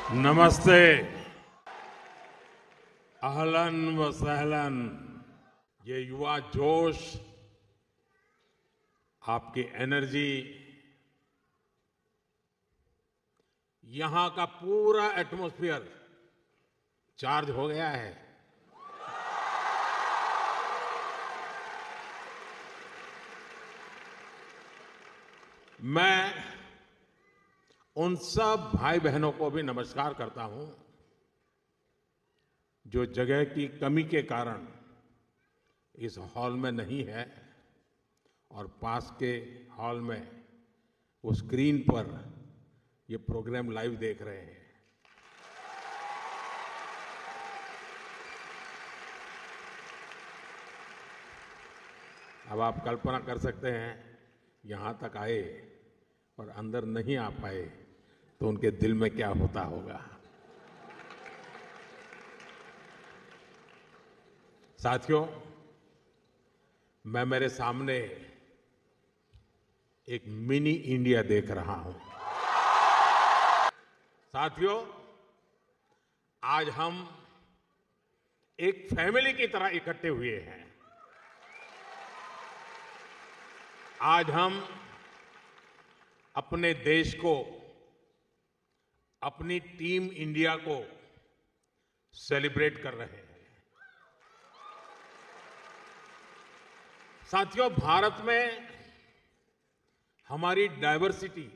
नमस्ते। अहलन व सहलन। ये युवा जोश, आपकी एनर्जी, यहां का पूरा एटमॉस्फेयर चार्ज हो गया है। मैं उन सब भाई बहनों को भी नमस्कार करता हूं जो जगह की कमी के कारण इस हॉल में नहीं है और पास के हॉल में वो स्क्रीन पर ये प्रोग्राम लाइव देख रहे हैं। अब आप कल्पना कर सकते हैं, यहां तक आए और अंदर नहीं आ पाए तो उनके दिल में क्या होता होगा। साथियों, मैं मेरे सामने एक मिनी इंडिया देख रहा हूं। साथियों, आज हम एक फैमिली की तरह इकट्ठे हुए हैं। आज हम अपने देश को, अपनी टीम इंडिया को सेलिब्रेट कर रहे हैं। साथियों, भारत में हमारी डायवर्सिटी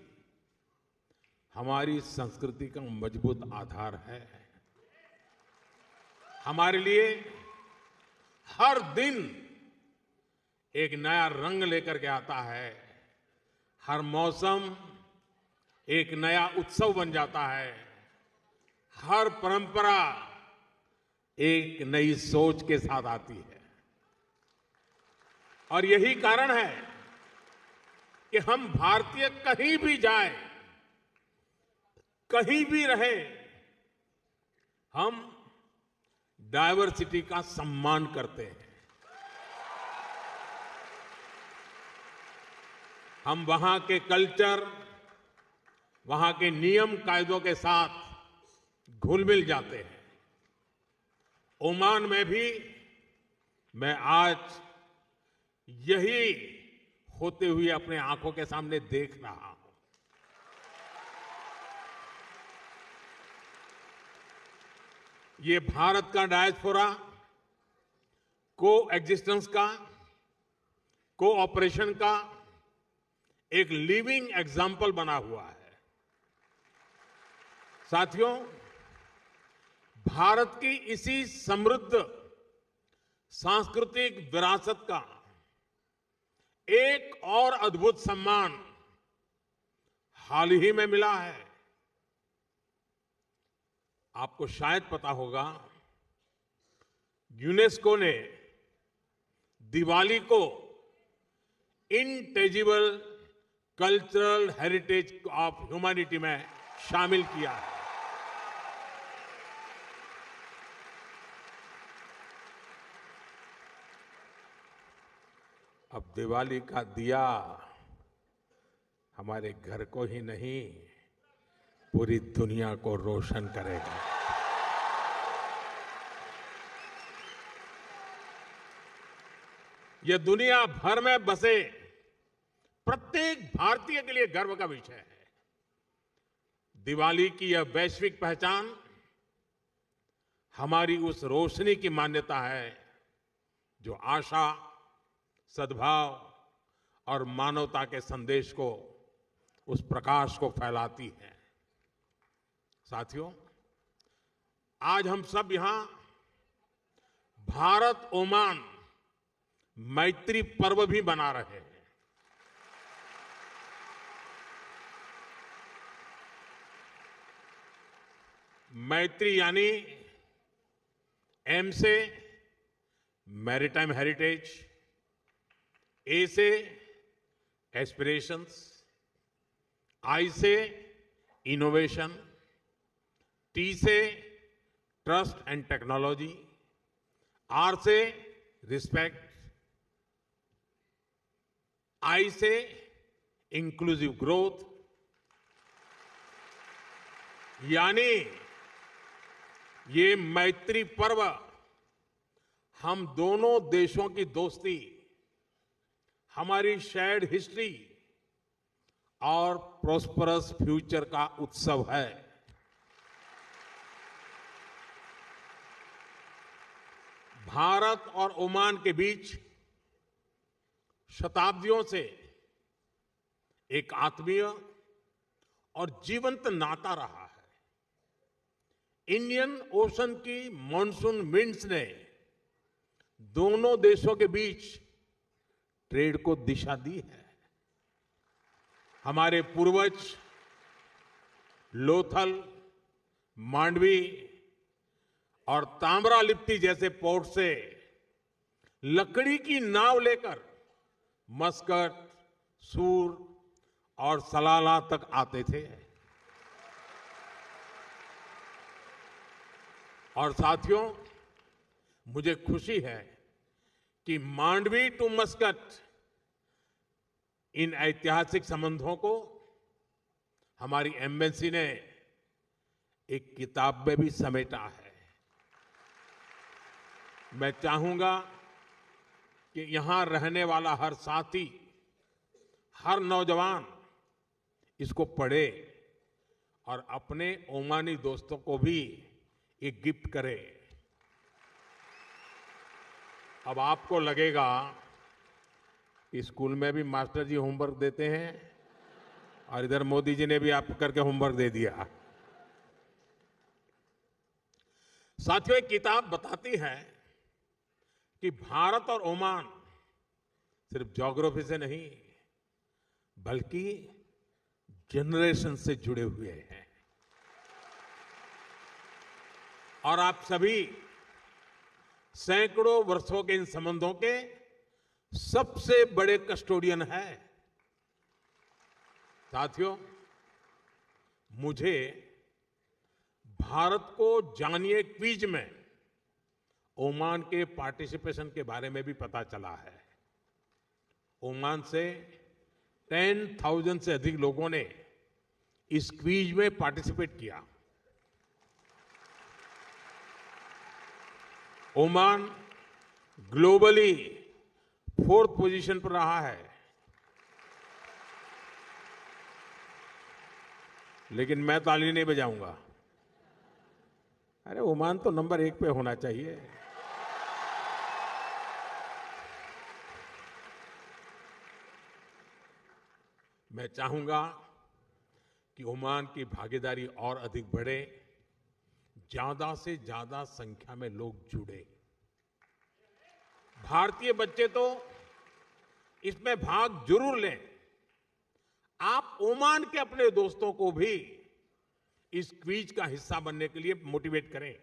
हमारी संस्कृति का मजबूत आधार है। हमारे लिए हर दिन एक नया रंग लेकर के आता है। हर मौसम एक नया उत्सव बन जाता है। हर परंपरा एक नई सोच के साथ आती है। और यही कारण है कि हम भारतीय कहीं भी जाएं, कहीं भी रहे, हम डायवर्सिटी का सम्मान करते हैं। हम वहां के कल्चर, वहां के नियम कायदों के साथ घुल मिल जाते हैं। ओमान में भी मैं आज यही होते हुए अपने आंखों के सामने देख रहा हूं। ये भारत का डायस्पोरा को एग्जिस्टेंस का, कोऑपरेशन का एक लिविंग एग्जाम्पल बना हुआ है। साथियों, भारत की इसी समृद्ध सांस्कृतिक विरासत का एक और अद्भुत सम्मान हाल ही में मिला है। आपको शायद पता होगा, यूनेस्को ने दिवाली को इंटेजिबल कल्चरल हेरिटेज ऑफ ह्यूमैनिटी में शामिल किया है। अब दिवाली का दिया हमारे घर को ही नहीं, पूरी दुनिया को रोशन करेगा। यह दुनिया भर में बसे प्रत्येक भारतीय के लिए गर्व का विषय है। दिवाली की यह वैश्विक पहचान हमारी उस रोशनी की मान्यता है जो आशा, सद्भाव और मानवता के संदेश को, उस प्रकाश को फैलाती है। साथियों, आज हम सब यहां भारत ओमान मैत्री पर्व भी मना रहे हैं। मैत्री यानी एम से मैरीटाइम हेरिटेज, ए से एस्पिरेशंस, आई से इनोवेशन, टी से ट्रस्ट एंड टेक्नोलॉजी, आर से रिस्पेक्ट, आई से इंक्लूसिव ग्रोथ, यानी ये मैत्री पर्व हम दोनों देशों की दोस्ती, हमारी शेयर्ड हिस्ट्री और प्रॉस्परस फ्यूचर का उत्सव है। भारत और ओमान के बीच शताब्दियों से एक आत्मीय और जीवंत नाता रहा है। इंडियन ओशन की मॉनसून विंड्स ने दोनों देशों के बीच ट्रेड को दिशा दी है। हमारे पूर्वज लोथल, मांडवी और ताम्रालिप्ति जैसे पोर्ट से लकड़ी की नाव लेकर मस्कट, सूर और सलाला तक आते थे। और साथियों, मुझे खुशी है कि मांडवी टू मस्कट इन ऐतिहासिक संबंधों को हमारी एम्बेसी ने एक किताब में भी समेटा है। मैं चाहूंगा कि यहां रहने वाला हर साथी, हर नौजवान इसको पढ़े और अपने ओमानी दोस्तों को भी एक गिफ्ट करे। अब आपको लगेगा कि स्कूल में भी मास्टर जी होमवर्क देते हैं और इधर मोदी जी ने भी आप करके होमवर्क दे दिया। साथियों, एक किताब बताती है कि भारत और ओमान सिर्फ ज्योग्राफी से नहीं बल्कि जनरेशन से जुड़े हुए हैं। और आप सभी सैकड़ों वर्षों के इन संबंधों के सबसे बड़े कस्टोडियन हैं। साथियों, मुझे भारत को जानिए क्विज में ओमान के पार्टिसिपेशन के बारे में भी पता चला है। ओमान से 10,000 से अधिक लोगों ने इस क्विज में पार्टिसिपेट किया। ओमान ग्लोबली 4th पोजीशन पर रहा है, लेकिन मैं ताली नहीं बजाऊंगा। अरे ओमान तो नंबर 1 पे होना चाहिए। मैं चाहूंगा कि ओमान की भागीदारी और अधिक बढ़े, ज्यादा से ज्यादा संख्या में लोग जुड़े। भारतीय बच्चे तो इसमें भाग जरूर लें। आप ओमान के अपने दोस्तों को भी इस क्विज का हिस्सा बनने के लिए मोटिवेट करें।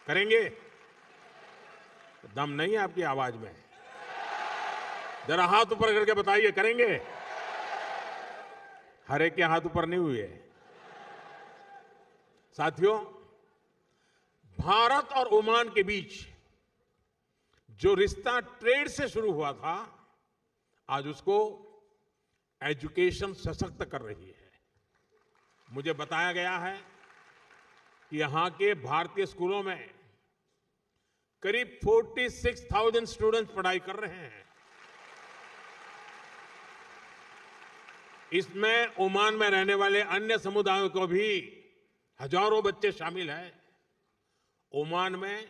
करेंगे? दम नहीं है आपकी आवाज में? जरा हाथ ऊपर करके बताइए, करेंगे? हर एक के हाथ ऊपर नहीं हुए। साथियों, भारत और ओमान के बीच जो रिश्ता ट्रेड से शुरू हुआ था, आज उसको एजुकेशन सशक्त कर रही है। मुझे बताया गया है कि यहां के भारतीय स्कूलों में करीब 46,000 स्टूडेंट्स पढ़ाई कर रहे हैं। इसमें ओमान में रहने वाले अन्य समुदायों को भी हजारों बच्चे शामिल हैं। ओमान में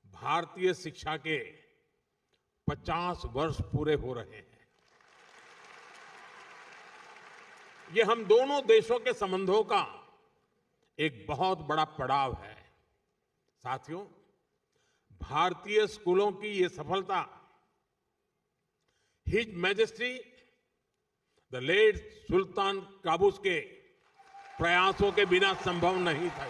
भारतीय शिक्षा के 50 वर्ष पूरे हो रहे हैं। ये हम दोनों देशों के संबंधों का एक बहुत बड़ा पड़ाव है। साथियों, भारतीय स्कूलों की ये सफलता His Majesty the late Sultan Qaboos के प्रयासों के बिना संभव नहीं था।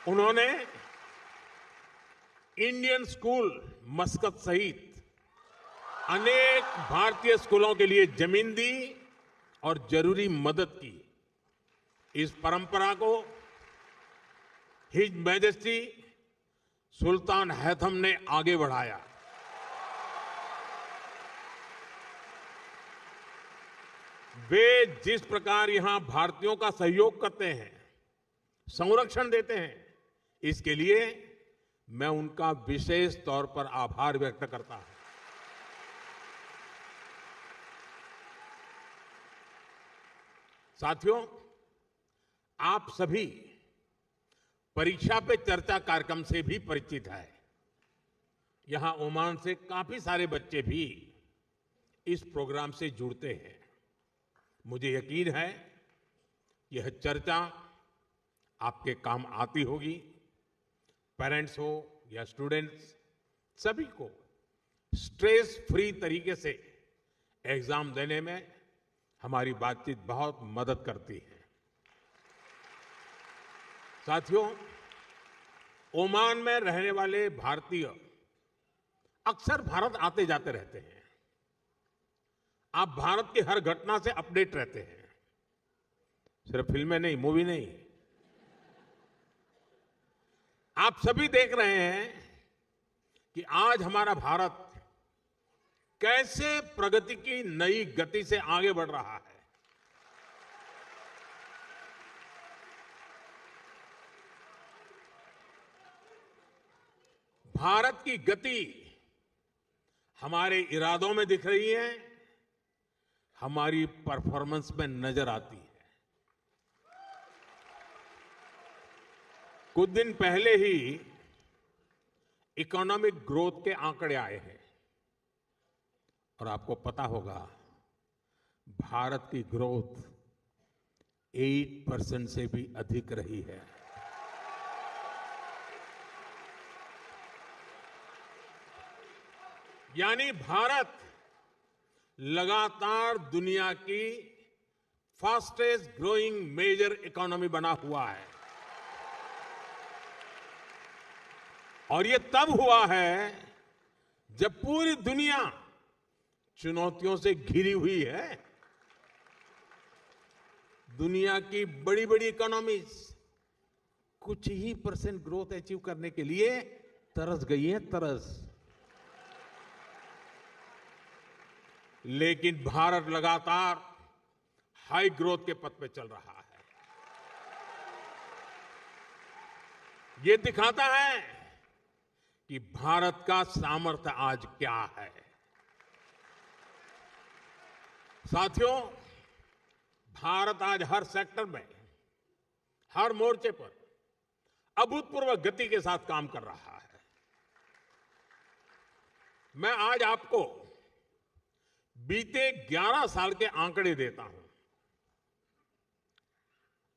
उन्होंने इंडियन स्कूल मस्कत सहित अनेक भारतीय स्कूलों के लिए जमीन दी और जरूरी मदद की। इस परंपरा को हिज मैजेस्टी सुल्तान हैथम ने आगे बढ़ाया। वे जिस प्रकार यहां भारतीयों का सहयोग करते हैं, संरक्षण देते हैं, इसके लिए मैं उनका विशेष तौर पर आभार व्यक्त करता हूं। साथियों, आप सभी परीक्षा पे चर्चा कार्यक्रम से भी परिचित है। यहां ओमान से काफी सारे बच्चे भी इस प्रोग्राम से जुड़ते हैं। मुझे यकीन है यह चर्चा आपके काम आती होगी। पेरेंट्स हो या स्टूडेंट्स, सभी को स्ट्रेस फ्री तरीके से एग्जाम देने में हमारी बातचीत बहुत मदद करती है। साथियों, ओमान में रहने वाले भारतीय अक्सर भारत आते जाते रहते हैं। आप भारत की हर घटना से अपडेट रहते हैं, सिर्फ फिल्में नहीं, मूवी नहीं। आप सभी देख रहे हैं कि आज हमारा भारत कैसे प्रगति की नई गति से आगे बढ़ रहा है। भारत की गति हमारे इरादों में दिख रही है, हमारी परफॉर्मेंस में नजर आती है। कुछ दिन पहले ही इकोनॉमिक ग्रोथ के आंकड़े आए हैं और आपको पता होगा भारत की ग्रोथ 8% से भी अधिक रही है। यानी भारत लगातार दुनिया की फास्टेस्ट ग्रोइंग मेजर इकोनॉमी बना हुआ है। और ये तब हुआ है जब पूरी दुनिया चुनौतियों से घिरी हुई है। दुनिया की बड़ी बड़ी इकोनॉमीज कुछ ही % ग्रोथ अचीव करने के लिए तरस गई है, तरस। लेकिन भारत लगातार हाई ग्रोथ के पथ पे चल रहा है। ये दिखाता है कि भारत का सामर्थ्य आज क्या है। साथियों, भारत आज हर सेक्टर में, हर मोर्चे पर अभूतपूर्व गति के साथ काम कर रहा है। मैं आज आपको बीते 11 साल के आंकड़े देता हूं।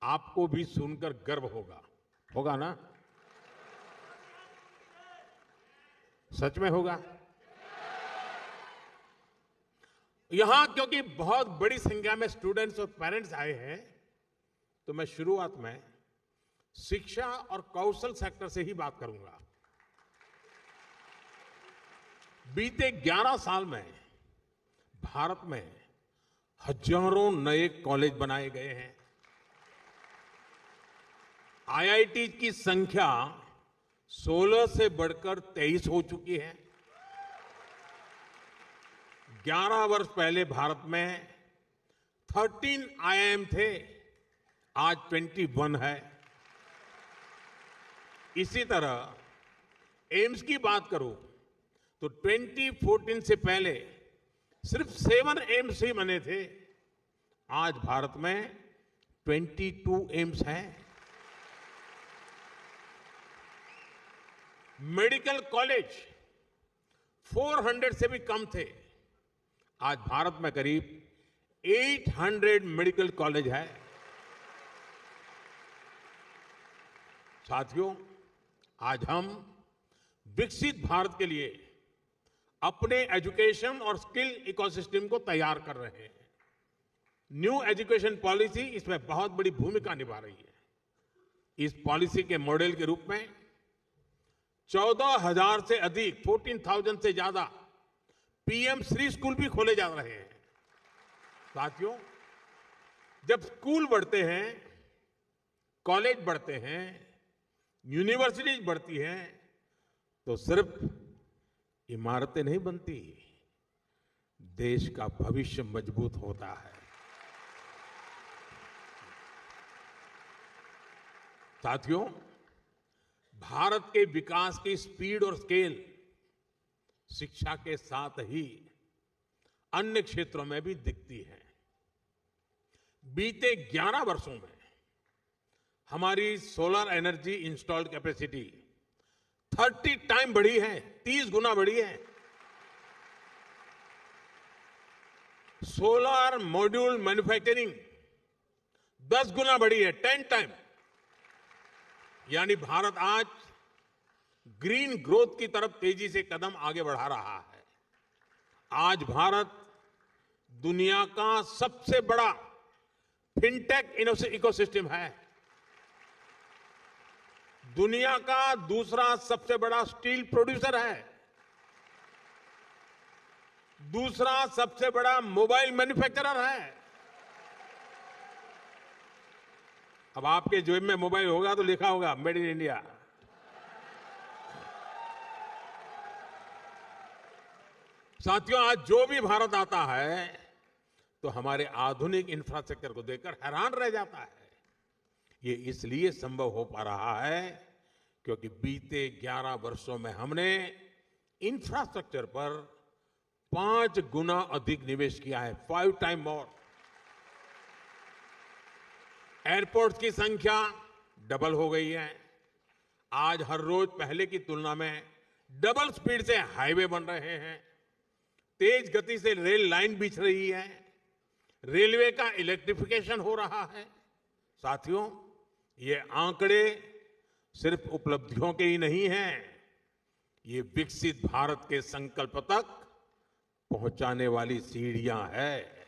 आपको भी सुनकर गर्व होगा ना? सच में होगा। यहां क्योंकि बहुत बड़ी संख्या में स्टूडेंट्स और पेरेंट्स आए हैं, तो मैं शुरुआत में शिक्षा और कौशल सेक्टर से ही बात करूंगा। बीते 11 साल में भारत में हजारों नए कॉलेज बनाए गए हैं। आईआईटी की संख्या 16 से बढ़कर 23 हो चुकी है। 11 वर्ष पहले भारत में 13 आईआईएम थे, आज 21 है। इसी तरह एम्स की बात करूं तो 2014 से पहले सिर्फ 7 एम्स ही बने थे, आज भारत में 22 एम्स हैं। मेडिकल कॉलेज 400 से भी कम थे, आज भारत में करीब 800 मेडिकल कॉलेज है। साथियों, आज हम विकसित भारत के लिए अपने एजुकेशन और स्किल इकोसिस्टम को तैयार कर रहे हैं। न्यू एजुकेशन पॉलिसी इसमें बहुत बड़ी भूमिका निभा रही है। इस पॉलिसी के मॉडल के रूप में 14,000 से अधिक 14,000 से ज्यादा पीएम श्री स्कूल भी खोले जा रहे हैं। साथियों, जब स्कूल बढ़ते हैं, कॉलेज बढ़ते हैं, यूनिवर्सिटीज बढ़ती हैं, तो सिर्फ इमारतें नहीं बनती, देश का भविष्य मजबूत होता है। साथियों, भारत के विकास की स्पीड और स्केल शिक्षा के साथ ही अन्य क्षेत्रों में भी दिखती है। बीते 11 वर्षों में हमारी solar energy installed capacity 30 time बढ़ी है, 30 गुना बढ़ी है। सोलर मॉड्यूल मैन्युफैक्चरिंग 10 गुना बढ़ी है, 10 टाइम। यानी भारत आज ग्रीन ग्रोथ की तरफ तेजी से कदम आगे बढ़ा रहा है। आज भारत दुनिया का सबसे बड़ा फिनटेक इकोसिस्टम है। दुनिया का दूसरा सबसे बड़ा स्टील प्रोड्यूसर है। दूसरा सबसे बड़ा मोबाइल मैन्युफैक्चरर है। अब आपके जेब में मोबाइल होगा तो लिखा होगा मेड इन इंडिया। साथियों, आज जो भी भारत आता है तो हमारे आधुनिक इंफ्रास्ट्रक्चर को देखकर हैरान रह जाता है। ये इसलिए संभव हो पा रहा है क्योंकि बीते 11 वर्षों में हमने इंफ्रास्ट्रक्चर पर 5 गुना अधिक निवेश किया है, 5 टाइम मोर। एयरपोर्ट की संख्या डबल हो गई है। आज हर रोज पहले की तुलना में डबल स्पीड से हाईवे बन रहे हैं। तेज गति से रेल लाइन बिछ रही है। रेलवे का इलेक्ट्रिफिकेशन हो रहा है। साथियों, ये आंकड़े सिर्फ उपलब्धियों के ही नहीं हैं, ये विकसित भारत के संकल्प तक पहुंचाने वाली सीढ़ियां हैं।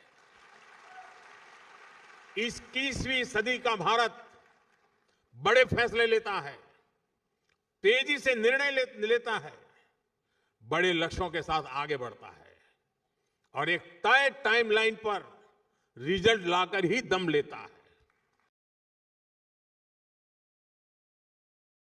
21वीं सदी का भारत बड़े फैसले लेता है, तेजी से निर्णय लेता है, बड़े लक्ष्यों के साथ आगे बढ़ता है और एक तय टाइमलाइन पर रिजल्ट लाकर ही दम लेता है।